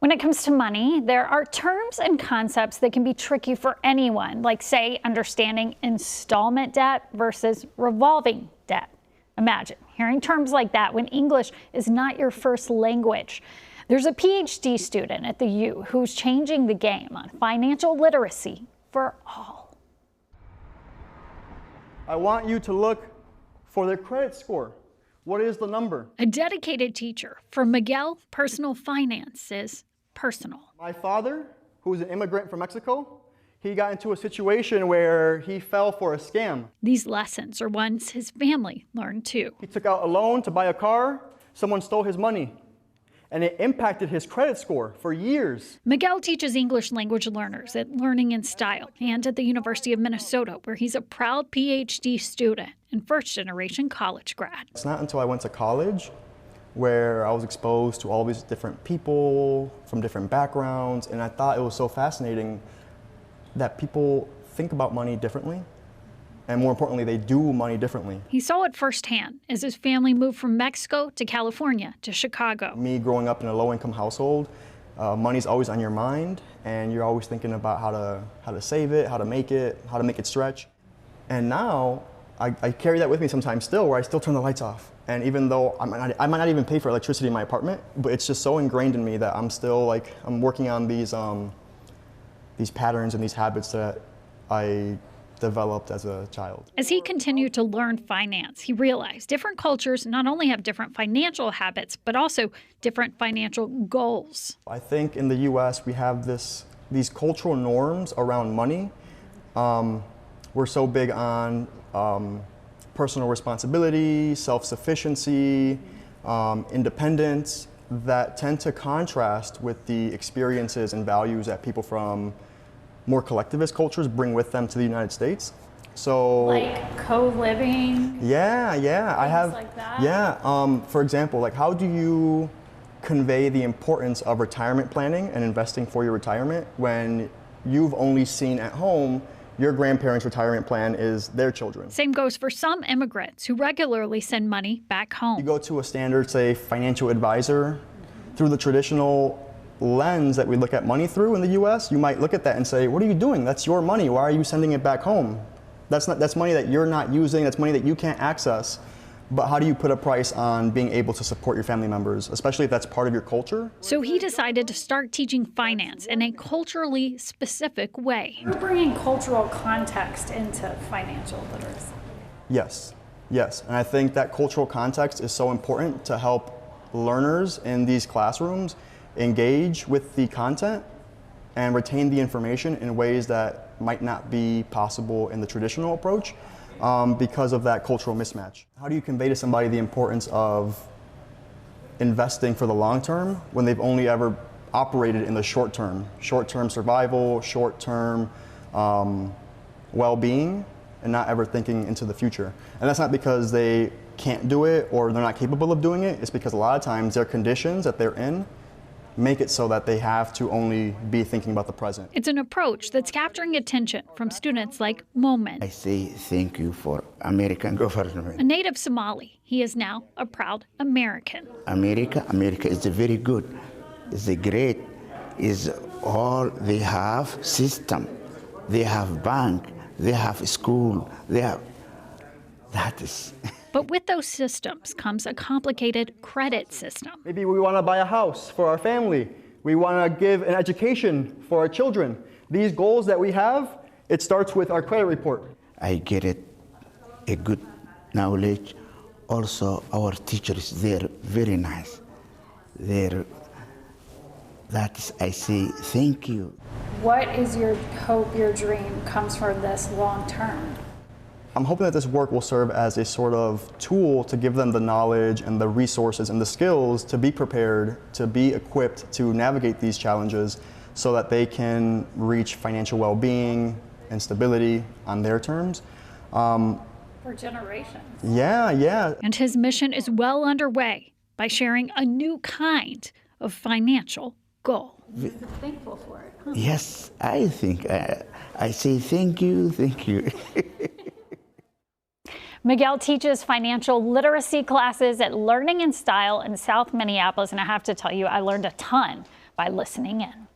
When it comes to money, there are terms and concepts that can be tricky for anyone, like, say, understanding installment debt versus revolving debt. Imagine hearing terms like that when English is not your first language. There's a PhD student at the U who's changing the game on financial literacy for all. I want you to look for their credit score. What is the number? A dedicated teacher for Miguel, personal finance is personal. My father, who's an immigrant from Mexico, he got into a situation where he fell for a scam. These lessons are ones his family learned too. He took out a loan to buy a car, someone stole his money, and it impacted his credit score for years. Miguel teaches English language learners at Learning in Style and at the University of Minnesota, where he's a proud PhD student and first-generation college grad. It's not until I went to college where I was exposed to all these different people from different backgrounds, and I thought it was so fascinating that people think about money differently, and more importantly, they do money differently. He saw it firsthand as his family moved from Mexico to California to Chicago. Me growing up in a low-income household, money's always on your mind, and you're always thinking about how to save it, how to make it stretch. And now I carry that with me sometimes still, where I still turn the lights off. And even though I might not even pay for electricity in my apartment, but it's just so ingrained in me that I'm still I'm working on these patterns and these habits that I developed as a child. As he continued to learn finance, he realized different cultures not only have different financial habits, but also different financial goals. I think in the US we have these cultural norms around money. We're so big on personal responsibility, self-sufficiency, independence, that tend to contrast with the experiences and values that people from more collectivist cultures bring with them to the United States. So, like co-living. Yeah. I have. Like that? Yeah. For example, how do you convey the importance of retirement planning and investing for your retirement when you've only seen at home your grandparents' retirement plan is their children? Same goes for some immigrants who regularly send money back home. You go to a standard, say, financial advisor, through the traditional lens that we look at money through in the US, you might look at that and say, what are you doing? That's your money. Why are you sending it back home? That's money that you're not using. That's money that you can't access. But how do you put a price on being able to support your family members, especially if that's part of your culture? So he decided to start teaching finance in a culturally specific way. You're bringing cultural context into financial literacy. Yes. And I think that cultural context is so important to help learners in these classrooms engage with the content and retain the information in ways that might not be possible in the traditional approach. Because of that cultural mismatch. How do you convey to somebody the importance of investing for the long term when they've only ever operated in the short term survival, short-term well-being, and not ever thinking into the future? And that's not because they can't do it or they're not capable of doing it. It's because a lot of times their conditions that they're in make it so that they have to only be thinking about the present. It's an approach that's capturing attention from students like Moment. I say thank you for American government. A native Somali, he is now a proud American. America is very good. It's great. Is all they have system. They have bank. They have school. That is. But with those systems comes a complicated credit system. Maybe we want to buy a house for our family. We want to give an education for our children. These goals that we have, it starts with our credit report. I get a good knowledge. Also, our teachers, they're very nice. I say thank you. What is your hope, your dream comes from this long term? I'm hoping that this work will serve as a sort of tool to give them the knowledge and the resources and the skills to be prepared, to be equipped to navigate these challenges so that they can reach financial well-being and stability on their terms. For generations. Yeah. And his mission is well underway by sharing a new kind of financial goal. He's thankful for it. Huh? Yes, I think. I say thank you. Miguel teaches financial literacy classes at Learning in Style in South Minneapolis, and I have to tell you, I learned a ton by listening in.